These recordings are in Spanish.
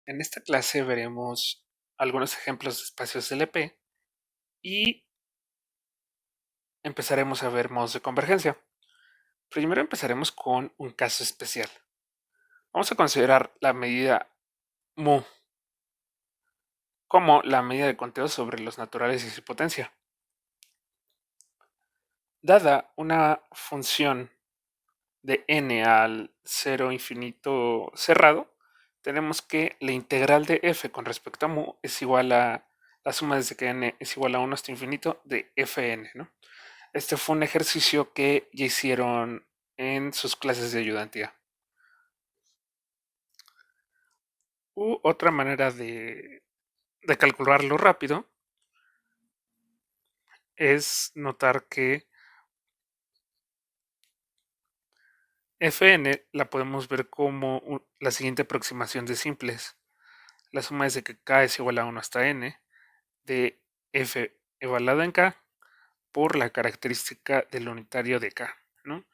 En esta clase veremos algunos ejemplos de espacios LP y empezaremos a ver modos de convergencia. Primero empezaremos con un caso especial. Vamos a considerar la medida mu como la medida de conteo sobre los naturales y su potencia. Dada una función de n al 0 infinito cerrado, tenemos que la integral de f con respecto a mu es igual a la suma desde que n es igual a 1 hasta infinito de fn, ¿no? Este fue un ejercicio que ya hicieron en sus clases de ayudantía. Otra manera de calcularlo rápido es notar que Fn la podemos ver como la siguiente aproximación de simples. La suma es de que k es igual a 1 hasta n de f evaluado en k por la característica del unitario de k, ¿no?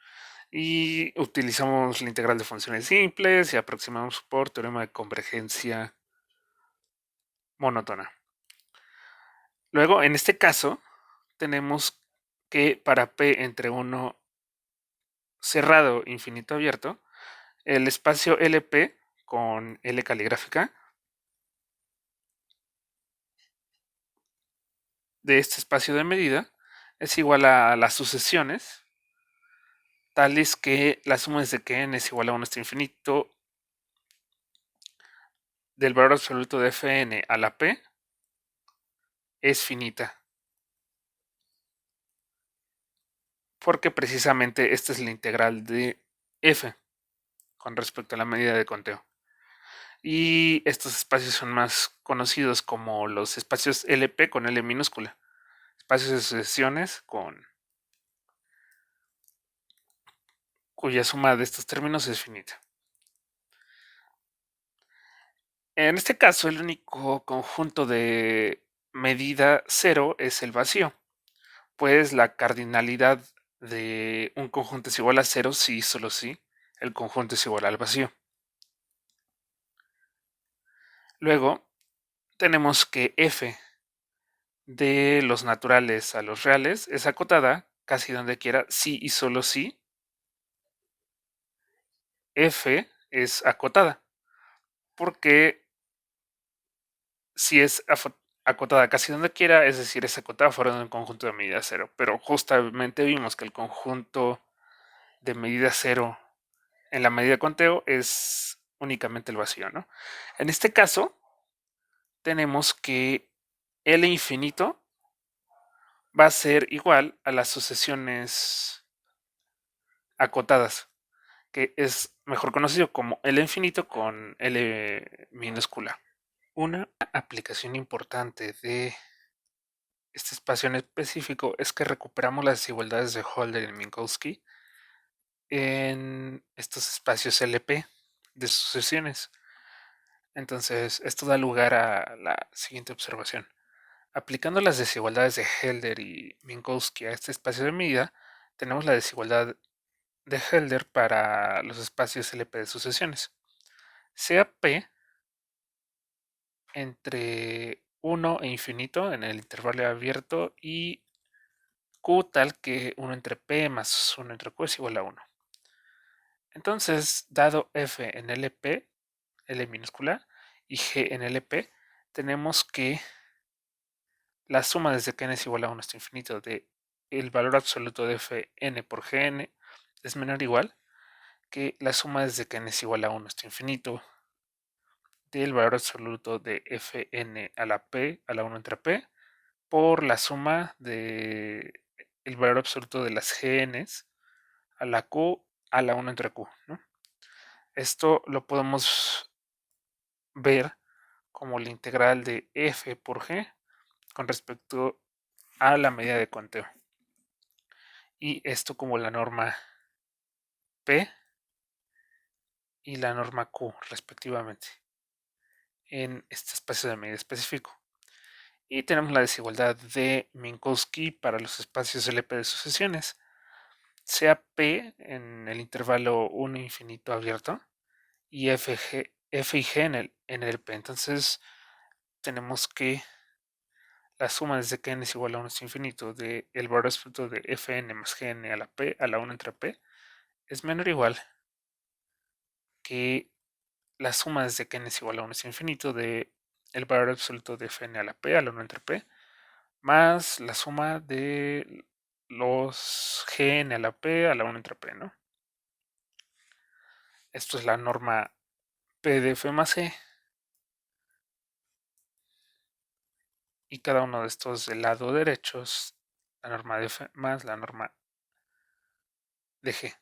Y utilizamos la integral de funciones simples y aproximamos por teorema de convergencia monótona. Luego, en este caso, tenemos que para P entre 1 cerrado infinito abierto, el espacio LP con L caligráfica de este espacio de medida es igual a las sucesiones, tales que la suma desde que n es igual a 1 hasta infinito del valor absoluto de Fn a la P es finita. Porque precisamente esta es la integral de F con respecto a la medida de conteo. Y estos espacios son más conocidos como los espacios LP con L minúscula, espacios de sucesiones cuya suma de estos términos es finita. En este caso, el único conjunto de medida cero es el vacío, pues la cardinalidad de un conjunto es igual a cero si solo si el conjunto es igual al vacío. Luego tenemos que F de los naturales a los reales es acotada casi donde quiera si y solo si F es acotada, porque si es acotada casi donde quiera, es decir, es acotada fuera de un conjunto de medida cero, pero justamente vimos que el conjunto de medida cero en la medida de conteo es únicamente el vacío, ¿no? En este caso, tenemos que L infinito va a ser igual a las sucesiones acotadas, que es mejor conocido como L infinito con L minúscula. Una aplicación importante de este espacio en específico es que recuperamos las desigualdades de Holder y Minkowski en estos espacios LP de sucesiones. Entonces, esto da lugar a la siguiente observación. Aplicando las desigualdades de Helder y Minkowski a este espacio de medida, tenemos la desigualdad de Helder para los espacios LP de sucesiones. Sea P entre 1 e infinito en el intervalo abierto y Q tal que 1 entre P más 1 entre Q es igual a 1. Entonces, dado F en LP, L minúscula, y G en LP, tenemos que la suma desde que n es igual a 1 hasta infinito de el valor absoluto de Fn por Gn es menor o igual que la suma desde que n es igual a 1 hasta infinito del valor absoluto de Fn a la P a la 1 entre P por la suma de el valor absoluto de las Gns a la Q a la 1 entre Q, ¿no? Esto lo podemos ver como la integral de f por g con respecto a la medida de conteo. Y esto como la norma P y la norma Q respectivamente en este espacio de medida específico. Y tenemos la desigualdad de Minkowski para los espacios LP de sucesiones, sea P en el intervalo 1 infinito abierto y f y g en el p. Entonces tenemos que la suma desde que n es igual a 1 hasta infinito de el valor absoluto de fn más gn a la p a la 1 entre p es menor o igual que la suma desde que n es igual a 1 hasta infinito de el valor absoluto de fn a la p a la 1 entre p más la suma de los gn a la p a la 1 entre p, ¿no? Esto es la norma P de F más E, y cada uno de estos del lado derecho es la norma de F más la norma de G.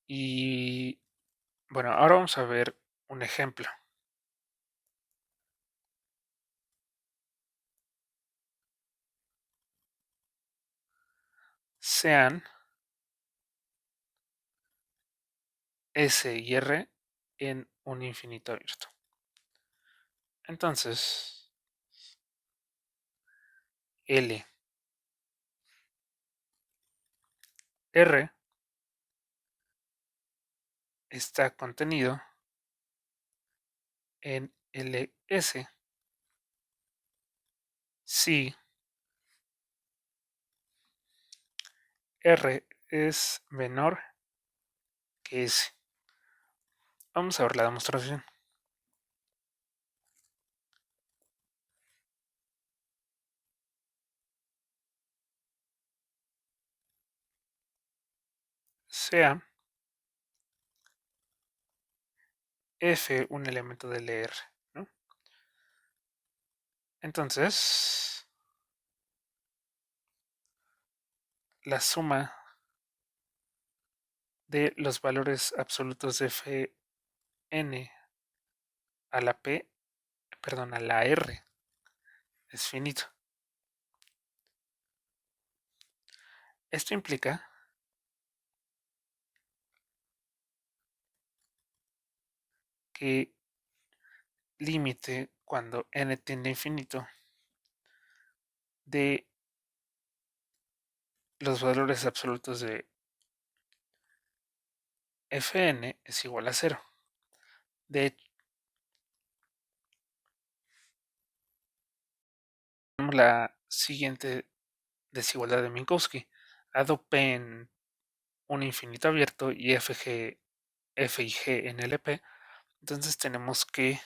Y bueno, ahora vamos a ver un ejemplo. Sean S y R en un infinito abierto. Entonces, L, R está contenido en LS si R es menor que S. Vamos a ver la demostración. Sea F un elemento del R, ¿no? Entonces, la suma de los valores absolutos de Fn a la P, perdón, a la R es finito. Esto implica que límite cuando n tiende a infinito de los valores absolutos de Fn es igual a 0. De hecho, tenemos la siguiente desigualdad de Minkowski. Dado P en un infinito abierto y F y G en LP, entonces tenemos que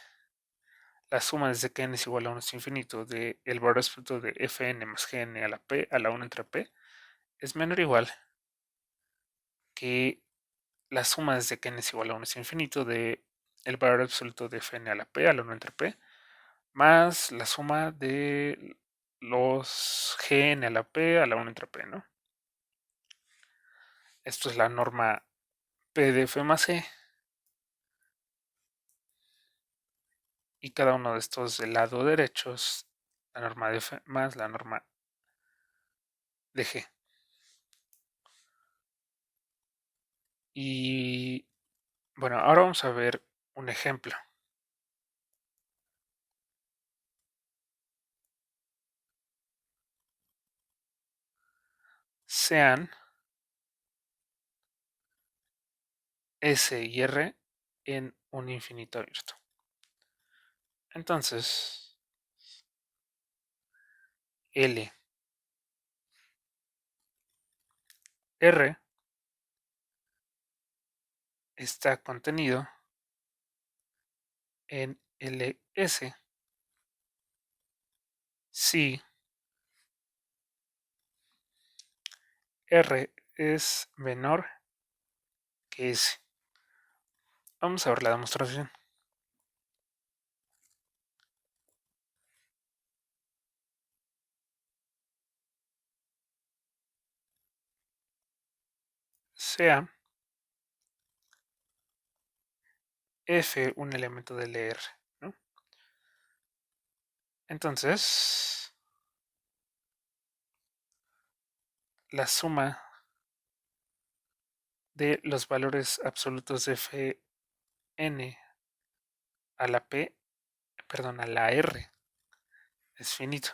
la suma desde que n es igual a 1 hasta infinito de el valor absoluto de Fn más Gn a la P a la 1 entre P es menor o igual que la suma desde que n es igual a 1 hasta infinito de el valor absoluto de Fn a la P a la 1 entre P más la suma de los Gn a la P a la 1 entre P, ¿no? Esto es la norma P de F más E, y cada uno de estos del lado derecho es la norma de F más la norma de G. Y bueno, ahora vamos a ver un ejemplo. Sean S y R en un infinito abierto. Entonces, L, R está contenido en LS si R es menor que S. Vamos a ver la demostración. Sea F un elemento del R, ¿no? Entonces, la suma de los valores absolutos de Fn a la P, perdón, a la R es finito.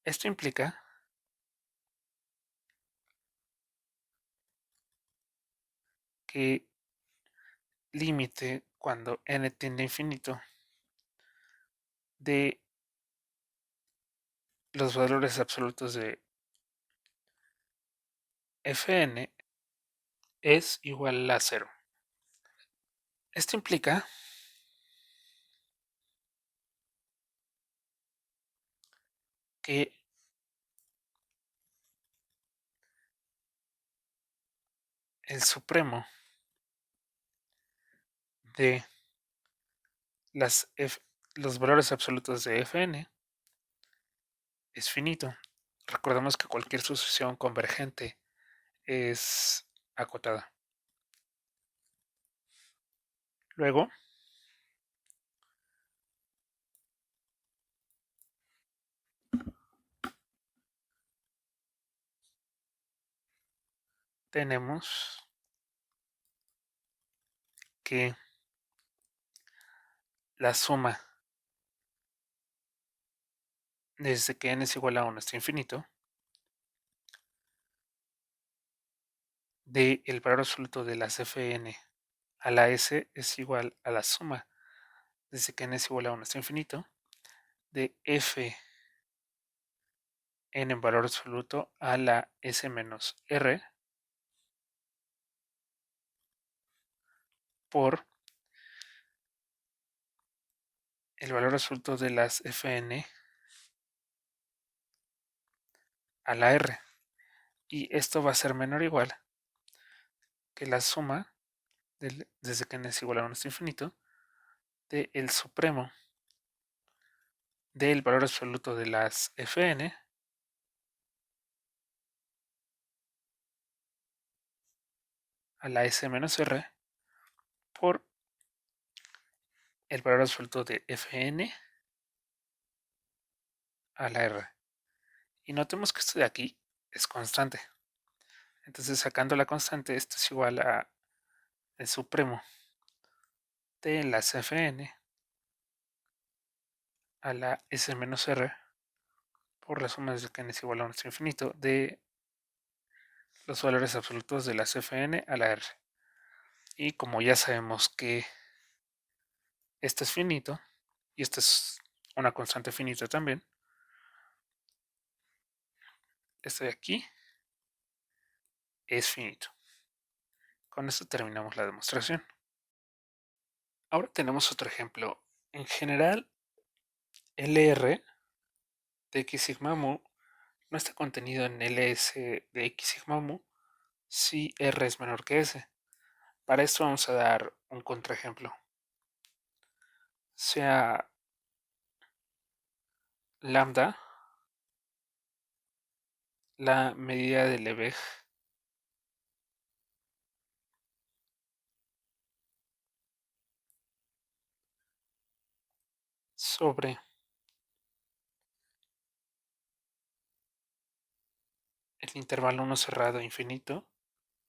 Esto implica que límite cuando n tiende a infinito de los valores absolutos de Fn es igual a 0. Esto implica que el supremo de los valores absolutos de Fn es finito. Recordemos que cualquier sucesión convergente es acotada. Luego, tenemos que la suma desde que n es igual a 1 hasta infinito de el valor absoluto de las Fn a la S es igual a la suma desde que n es igual a 1 hasta infinito de F n en valor absoluto a la S menos R por el valor absoluto de las Fn a la R. Y esto va a ser menor o igual que la suma desde que n es igual a 1 hasta infinito de el supremo del valor absoluto de las Fn a la S menos R por el valor absoluto de Fn a la R. Y notemos que esto de aquí es constante. Entonces, sacando la constante, esto es igual a el supremo de las Fn a la S menos R por la suma desde que n es igual a 1 hasta infinito de los valores absolutos de las Fn a la R. Y como ya sabemos que esto es finito y esto es una constante finita también, esto de aquí es finito. Con esto terminamos la demostración. Ahora tenemos otro ejemplo. En general, LR de X sigma mu no está contenido en LS de X sigma mu si R es menor que S. Para esto vamos a dar un contraejemplo. Sea lambda la medida de Lebesgue sobre el intervalo 1 cerrado infinito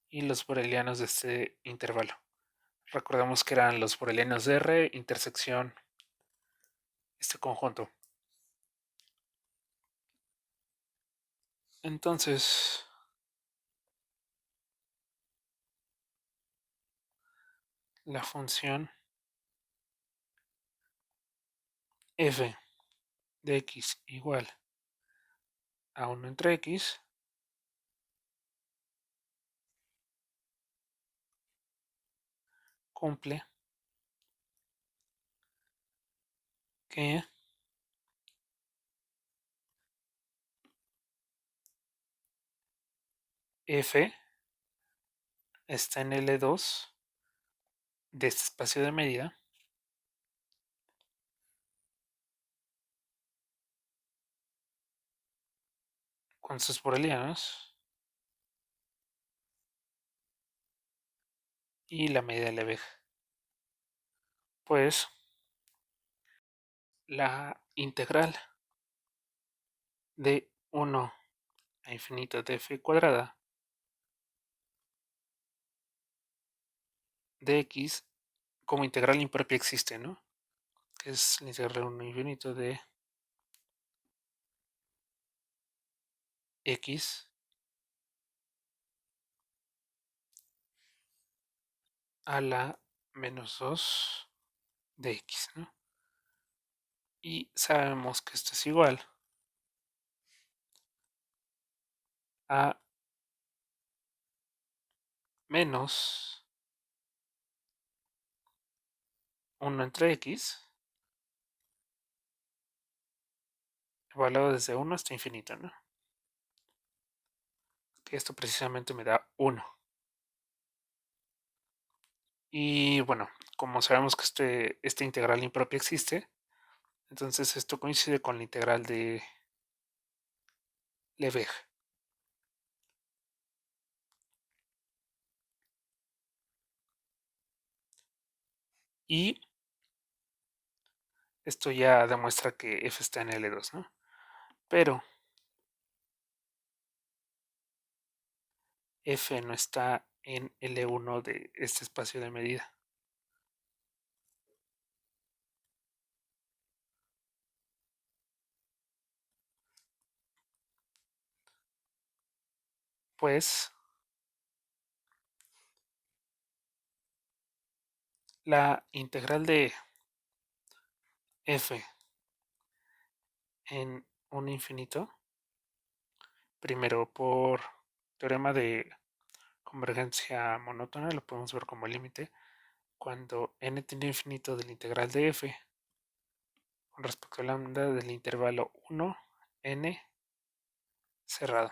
y los borelianos de este intervalo. Recordamos que eran los borelianos de R intersección este conjunto. Entonces, la función f de x igual a 1 entre x cumple que f está en L2 de este espacio de medida con sus borelianos y la medida de Lebesgue. Pues la integral de 1 a infinito de f cuadrada de x como integral impropia existe, ¿no? Que es la integral 1 a infinito de x a la menos 2 de x, ¿no? Y sabemos que esto es igual a menos 1 entre x, evaluado desde 1 hasta infinito, ¿no? Que esto precisamente me da 1. Y bueno, como sabemos que este integral impropia existe, entonces esto coincide con la integral de Lebesgue. Y esto ya demuestra que f está en L2, ¿no? Pero f no está en L1 de este espacio de medida. Pues la integral de f en un infinito, primero por teorema de convergencia monótona, lo podemos ver como límite, cuando n tiende a infinito del integral de f con respecto a lambda del intervalo 1, n cerrado.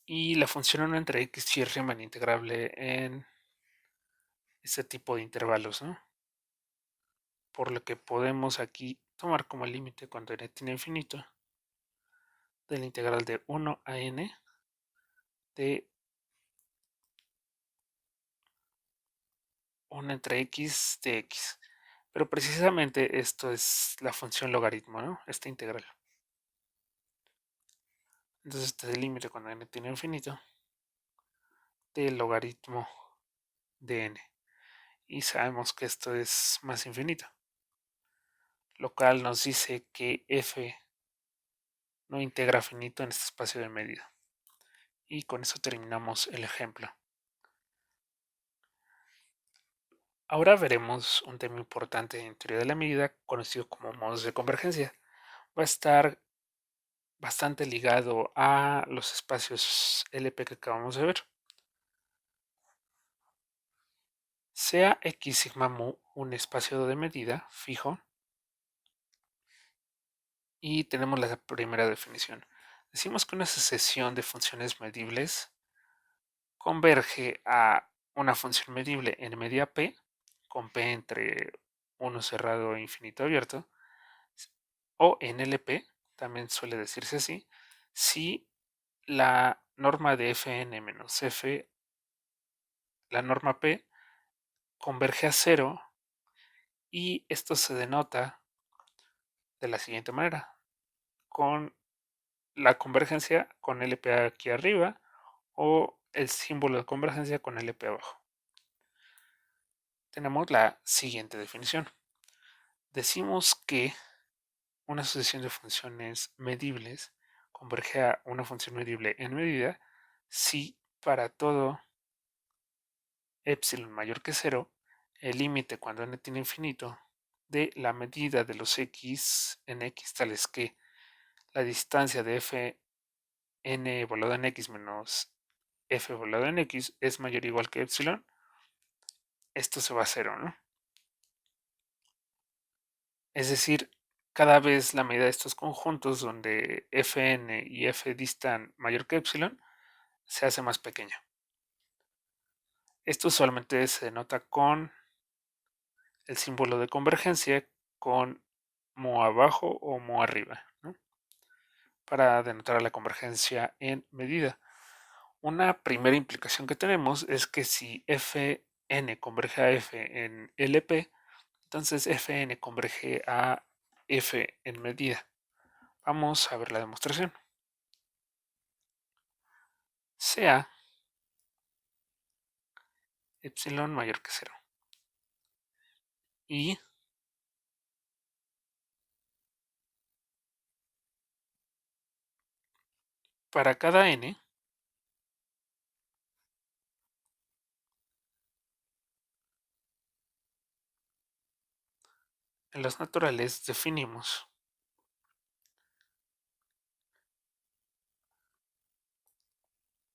Y la función 1 entre x y Riemann integrable en este tipo de intervalos, ¿no? Por lo que podemos aquí tomar como límite cuando n tiene infinito del integral de 1 a n de 1 entre x de x. Pero precisamente esto es la función logaritmo, ¿no? Esta integral. Entonces este es el límite cuando n tiene infinito del logaritmo de n. Y sabemos que esto es más infinito, lo cual nos dice que f no integra finito en este espacio de medida. Y con eso terminamos el ejemplo. Ahora veremos un tema importante en teoría de la medida, conocido como modos de convergencia. Va a estar bastante ligado a los espacios LP que acabamos de ver. Sea X sigma mu un espacio de medida fijo, y tenemos la primera definición. Decimos que una sucesión de funciones medibles converge a una función medible en medida P, con P entre 1 cerrado e infinito abierto, o en LP, también suele decirse así, si la norma de Fn menos F, la norma P, converge a cero, y esto se denota de la siguiente manera, con la convergencia con LP aquí arriba o el símbolo de convergencia con LP abajo. Tenemos la siguiente definición. Decimos que una sucesión de funciones medibles converge a una función medible en medida si para todo epsilon mayor que cero, el límite cuando n tiene infinito de la medida de los x en x tales que la distancia de f n evaluada en x menos f evaluada en x es mayor o igual que epsilon, esto se va a cero, ¿no? Es decir, cada vez la medida de estos conjuntos donde fn y f distan mayor que epsilon se hace más pequeña. Esto usualmente se denota con el símbolo de convergencia con mu abajo o mu arriba, ¿no? Para denotar la convergencia en medida. Una primera implicación que tenemos es que si Fn converge a F en LP, entonces Fn converge a F en medida. Vamos a ver la demostración. Sea epsilon mayor que cero. Y para cada n, En los naturales definimos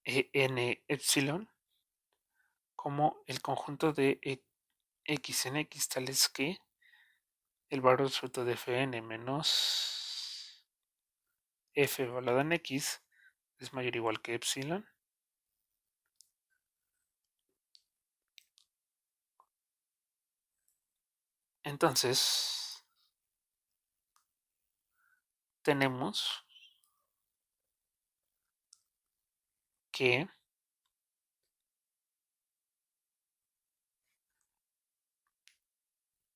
en epsilon como el conjunto de x en x tales que el valor absoluto de fn menos f evaluado en x es mayor o igual que epsilon. Entonces tenemos que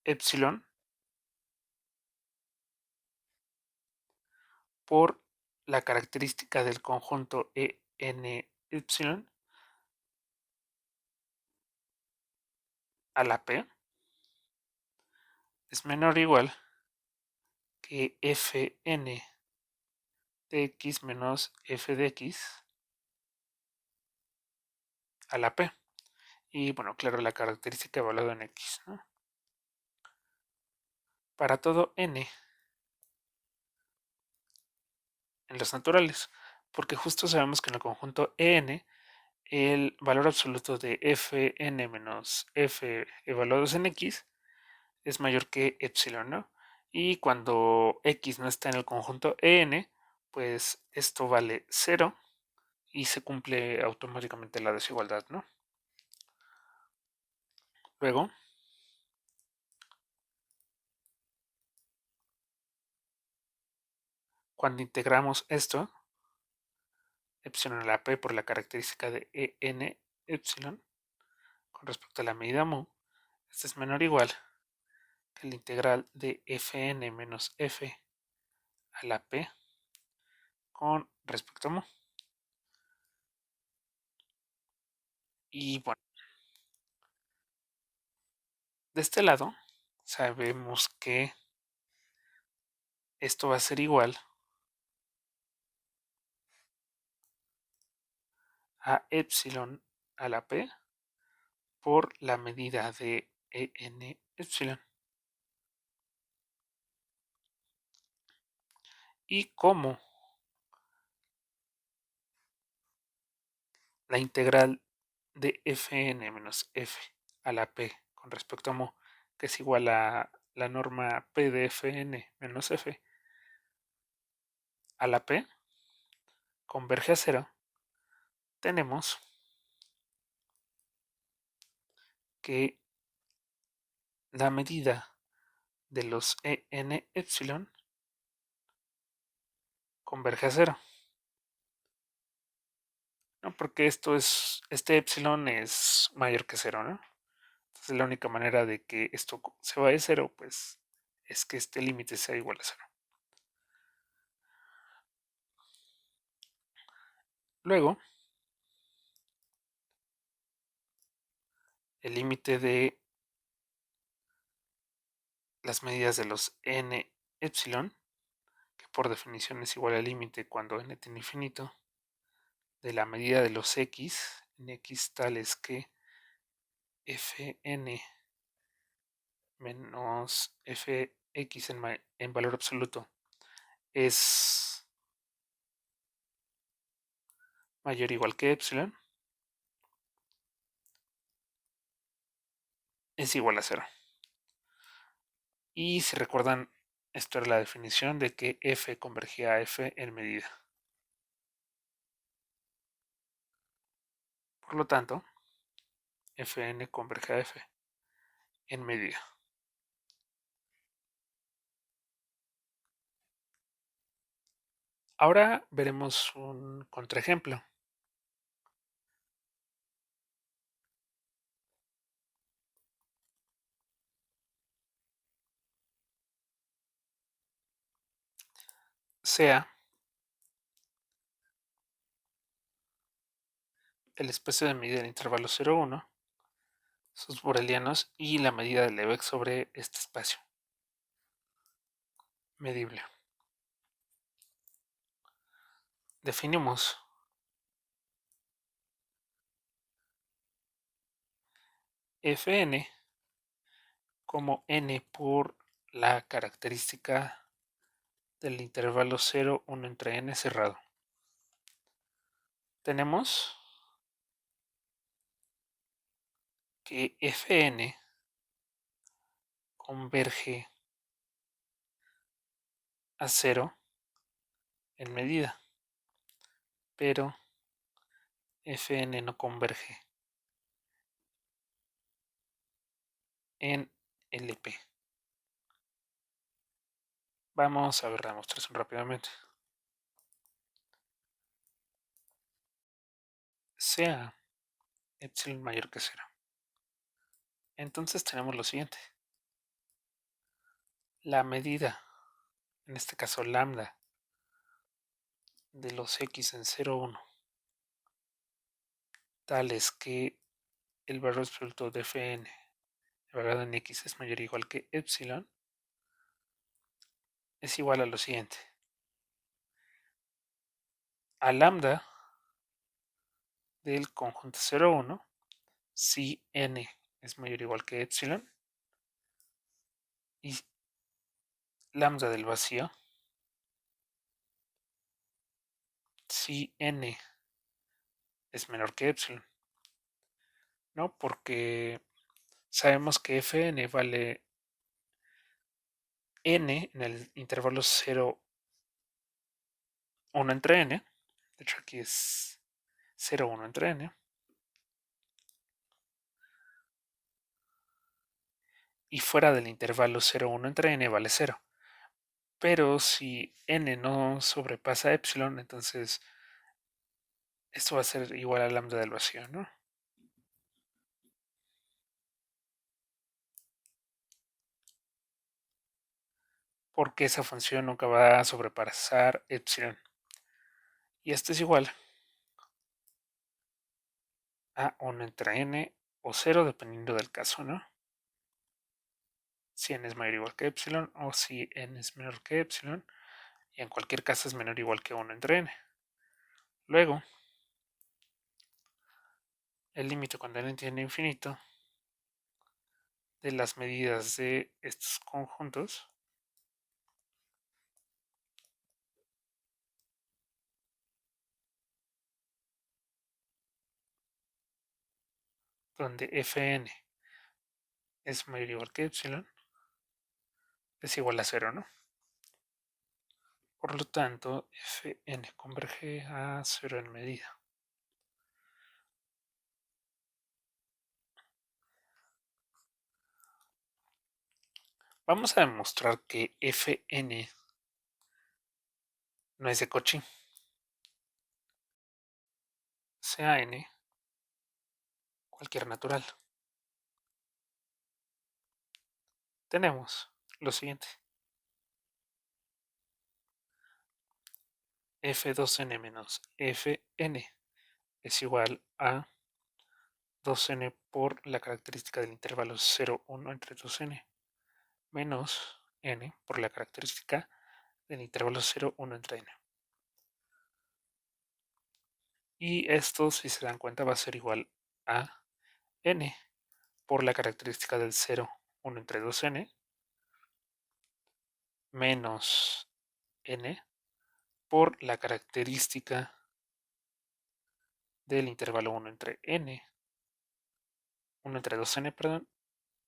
epsilon por la característica del conjunto en epsilon a la p es menor o igual que fn de x menos f de x a la p. Y bueno, claro, la característica evaluada en x, ¿no? Para todo n en los naturales, porque justo sabemos que en el conjunto en el valor absoluto de fn menos f evaluados en x es mayor que epsilon, ¿no? Y cuando x no está en el conjunto en, pues esto vale 0 y se cumple automáticamente la desigualdad, ¿no? Luego, cuando integramos esto, epsilon a la p por la característica de en epsilon con respecto a la medida mu, este es menor o igual que la integral de fn menos f a la p con respecto a mu. Y bueno, de este lado sabemos que esto va a ser igual a epsilon a la p por la medida de en epsilon. Y como la integral de fn menos f a la p con respecto a mu, que es igual a la norma p de fn menos f a la p, converge a cero, tenemos que la medida de los en epsilon converge a cero, ¿no? Porque este epsilon es mayor que cero, ¿no? Entonces la única manera de que esto se vaya a cero, pues, es que este límite sea igual a cero. Luego, el límite de las medidas de los n epsilon, que por definición es igual al límite cuando n tiene infinito, de la medida de los x, en x tales que fn menos fx en valor absoluto es mayor o igual que epsilon, es igual a cero. Y si recuerdan, esto era la definición de que f convergía a f en medida. Por lo tanto, fn converge a f en medida. Ahora veremos un contraejemplo. Sea el espacio de medida del intervalo 0,1, sus borelianos y la medida del Lebesgue sobre este espacio medible. Definimos fn como n por la característica del intervalo 0, 1 entre n cerrado. Tenemos que Fn converge a 0 en medida, pero Fn no converge en Lp. Vamos a ver la demostración rápidamente. Sea epsilon mayor que 0. Entonces tenemos lo siguiente. La medida, en este caso lambda, de los x en 0, 1, tales que el valor absoluto de Fn evaluado en x es mayor o igual que epsilon, es igual a lo siguiente. A lambda del conjunto 0, 1, si n es mayor o igual que epsilon, y lambda del vacío, si n es menor que epsilon, ¿no? Porque sabemos que Fn vale n en el intervalo 0, 1 entre n. De hecho, aquí es 0, 1 entre n. Y fuera del intervalo 0, 1 entre n vale 0. Pero si n no sobrepasa epsilon, entonces esto va a ser igual a lambda del vacío, ¿no? Porque esa función nunca va a sobrepasar epsilon. Y esto es igual a 1 entre n o 0, dependiendo del caso, ¿no? Si n es mayor o igual que epsilon o si n es menor que epsilon. Y en cualquier caso es menor o igual que 1 entre n. Luego, el límite cuando n tiende a infinito de las medidas de estos conjuntos donde Fn es mayor o igual que epsilon es igual a 0, ¿no? Por lo tanto, Fn converge a 0 en medida. Vamos a demostrar que Fn no es de Cauchy. Sea n cualquier natural. Tenemos lo siguiente. F2n menos Fn es igual a 2n por la característica del intervalo 0, 1 entre 2n menos n por la característica del intervalo 0, 1 entre n. Y esto, si se dan cuenta, va a ser igual a n por la característica del 0, 1 entre 2n menos n por la característica del intervalo 1 entre n, 1 entre 2n, perdón,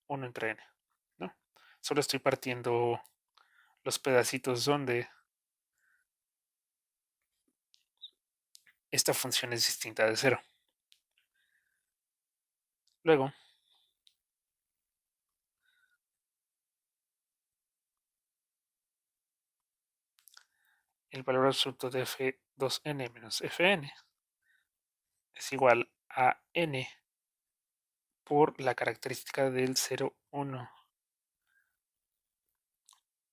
1 entre n, ¿no? Solo estoy partiendo los pedacitos donde esta función es distinta de 0. Luego, el valor absoluto de f2n menos fn es igual a n por la característica del 0, 1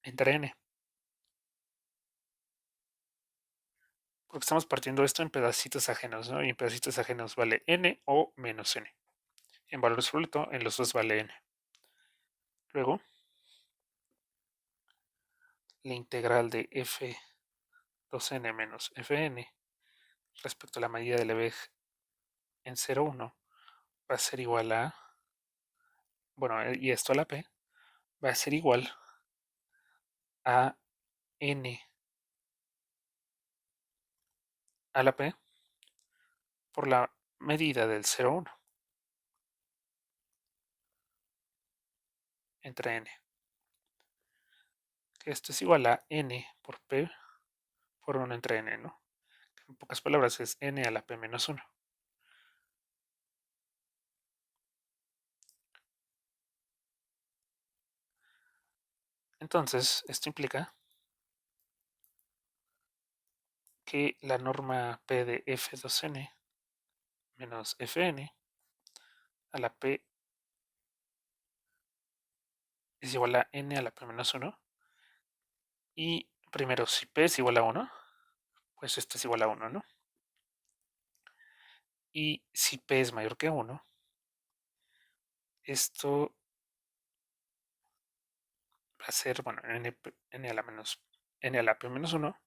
entre n. Porque estamos partiendo esto en pedacitos ajenos, ¿no? Y en pedacitos ajenos vale n o menos n. En valor absoluto, en los dos vale n. Luego, la integral de f2n menos fn respecto a la medida de Lebesgue en 0, 1 va a ser igual a, bueno, y esto a la p, va a ser igual a n a la p por la medida del 0,1 entre n, que esto es igual a n por p por 1 entre n, ¿no? En pocas palabras es n a la p menos 1. Entonces, esto implica que la norma p de f2n menos fn a la p es igual a n a la p menos 1. Y primero, si p es igual a 1, pues esto es igual a 1, ¿no? Y si p es mayor que 1, esto va a ser, bueno, n a la n a la p menos 1.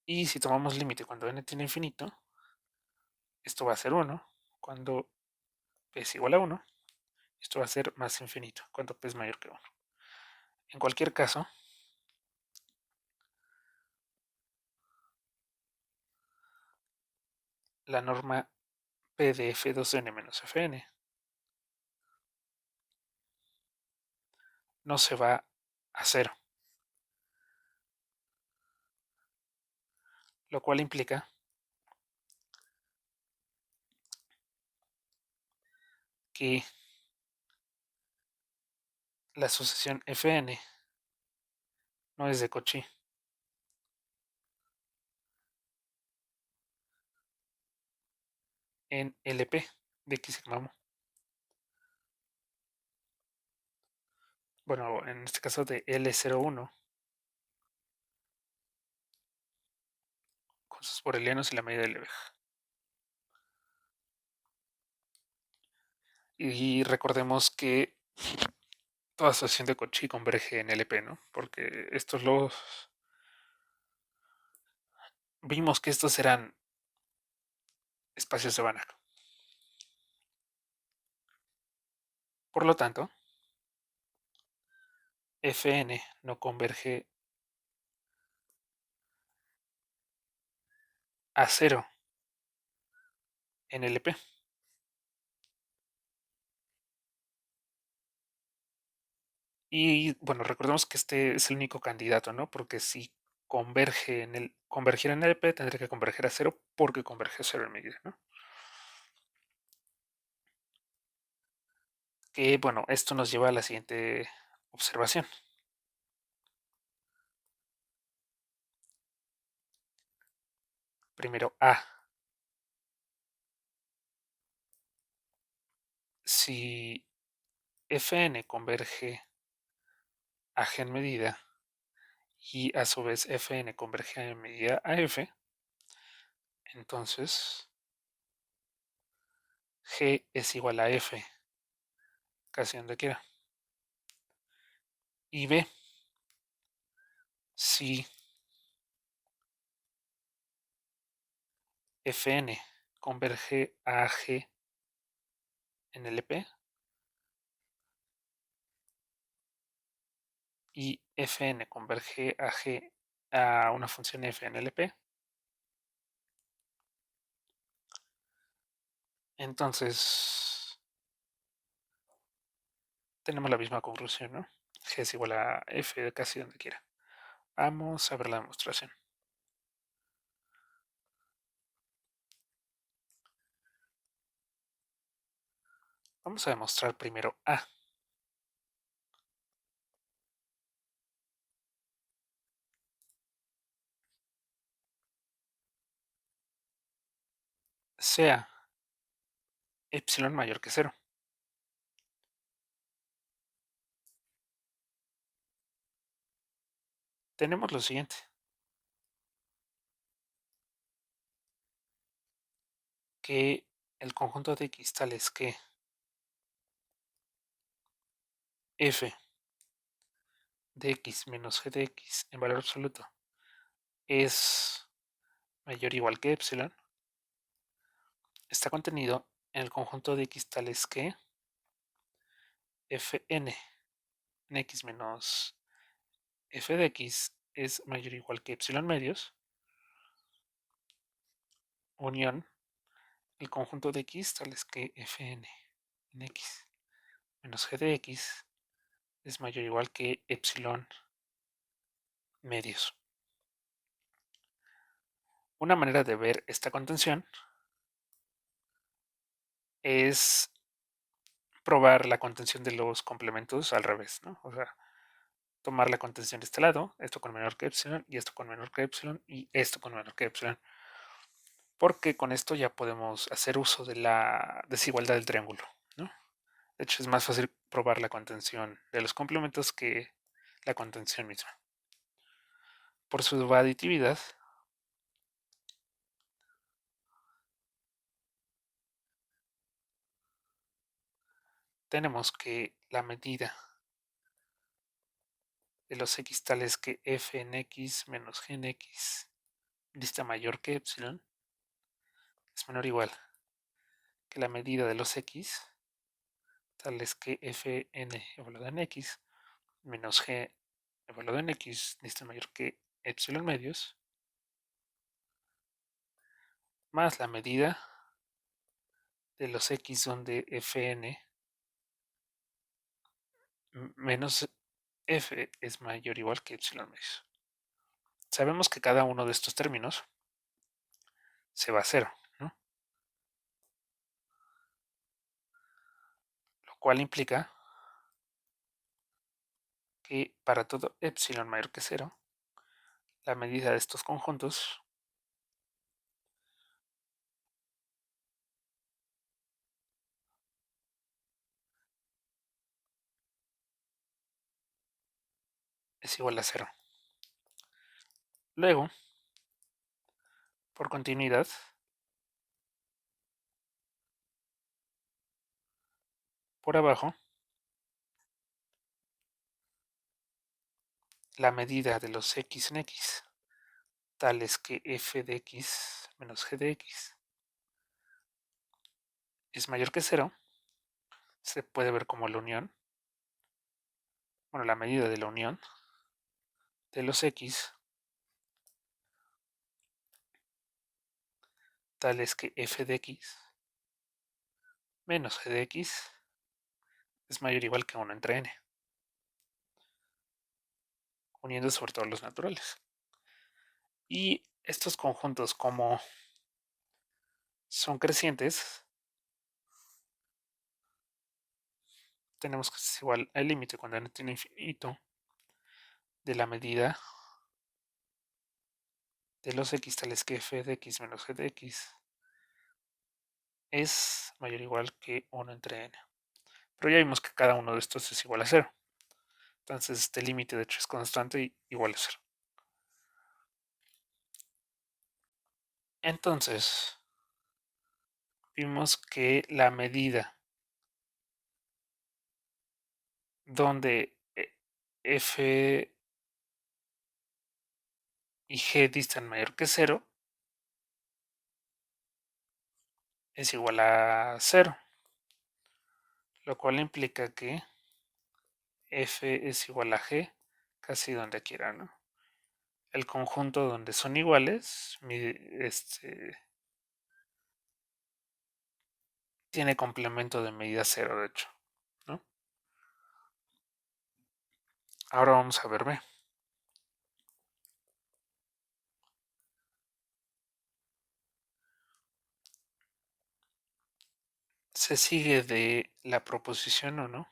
Y si tomamos límite cuando n tiene infinito, esto va a ser 1. Cuando p es igual a 1, esto va a ser más infinito, cuando p es mayor que 1. En cualquier caso, la norma p de f2n menos fn no se va a 0, lo cual implica que la sucesión fn no es de Cauchy. En LP de X sigma mu. Bueno, en este caso de L01 con sus borelianos y la medida de Lebesgue. Y recordemos que toda asociación de Cauchy converge en LP, ¿no? Porque estos los vimos que estos eran espacios de Banach. Por lo tanto, Fn no converge a 0 en LP. Y bueno, recordemos que este es el único candidato, ¿no? Porque si convergiera en LP, tendría que converger a 0 porque converge a 0 en medida, ¿no? Que bueno, esto nos lleva a la siguiente observación. Primero, A. Si Fn converge a G en medida y a su vez Fn converge en medida a F, entonces G es igual a F, casi donde quiera. Y B, si Fn converge a G en LP y Fn converge a G a una función F en LP, entonces tenemos la misma conclusión, ¿no? G es igual a F de casi donde quiera. Vamos a ver la demostración. Vamos a demostrar primero A. Sea epsilon mayor que 0. Tenemos lo siguiente. Que el conjunto de X tales que F de X menos G de X en valor absoluto es mayor o igual que epsilon está contenido en el conjunto de X tales que Fn en X menos f de x es mayor o igual que epsilon medios, unión el conjunto de x tales que fn en x menos g de x es mayor o igual que epsilon medios. Una manera de ver esta contención es probar la contención de los complementos al revés, ¿no? O sea, tomar la contención de este lado, esto con menor que epsilon, y esto con menor que epsilon, y esto con menor que epsilon. Porque con esto ya podemos hacer uso de la desigualdad del triángulo, ¿no? De hecho, es más fácil probar la contención de los complementos que la contención misma. Por su aditividad, tenemos que la medida de los x tales que f en x menos g en x dista mayor que epsilon es menor o igual que la medida de los x tales que fn evaluado en x menos g evaluado en x dista mayor que epsilon medios más la medida de los x donde fn menos f es mayor o igual que epsilon medios. Sabemos que cada uno de estos términos se va a cero, ¿no? Lo cual implica que para todo epsilon mayor que cero, la medida de estos conjuntos es igual a cero. Luego, por continuidad, por abajo, la medida de los x en x, tales que f de x menos g de x es mayor que cero, se puede ver como la unión, bueno, la medida de la unión de los x, tales que f de x menos g de x es mayor o igual que 1 entre n, uniendo sobre todo los naturales. Y estos conjuntos, como son crecientes, tenemos que es igual al límite cuando n tiene infinito de la medida de los x tales que f de x menos g de x es mayor o igual que 1 entre n. Pero ya vimos que cada uno de estos es igual a 0. Entonces este límite de hecho es constante y igual a 0. Entonces vimos que la medida donde f y g distan mayor que 0 es igual a 0, lo cual implica que f es igual a g casi donde quiera, ¿no? El conjunto donde son iguales tiene complemento de medida 0, de hecho, ¿no? Ahora vamos a ver B. ¿Se sigue de la proposición o no?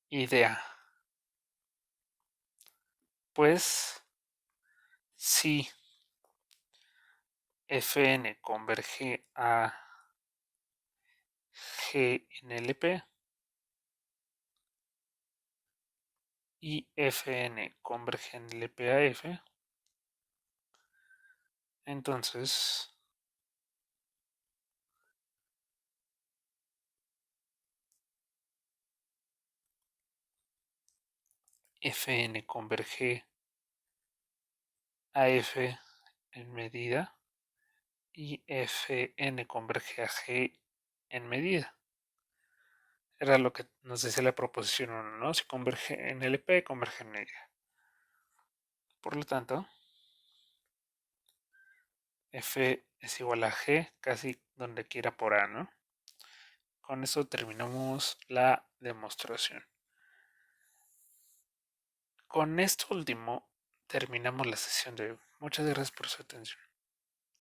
Idea. Pues si Fn converge a G en LP y Fn converge en LP a F, entonces Fn converge a F en medida y Fn converge a G en medida. Era lo que nos decía la proposición 1, ¿no? Si converge en LP, converge en medida. Por lo tanto, F es igual a G casi donde quiera por A, ¿no? Con eso terminamos la demostración. Con esto último terminamos la sesión de hoy. Muchas gracias por su atención.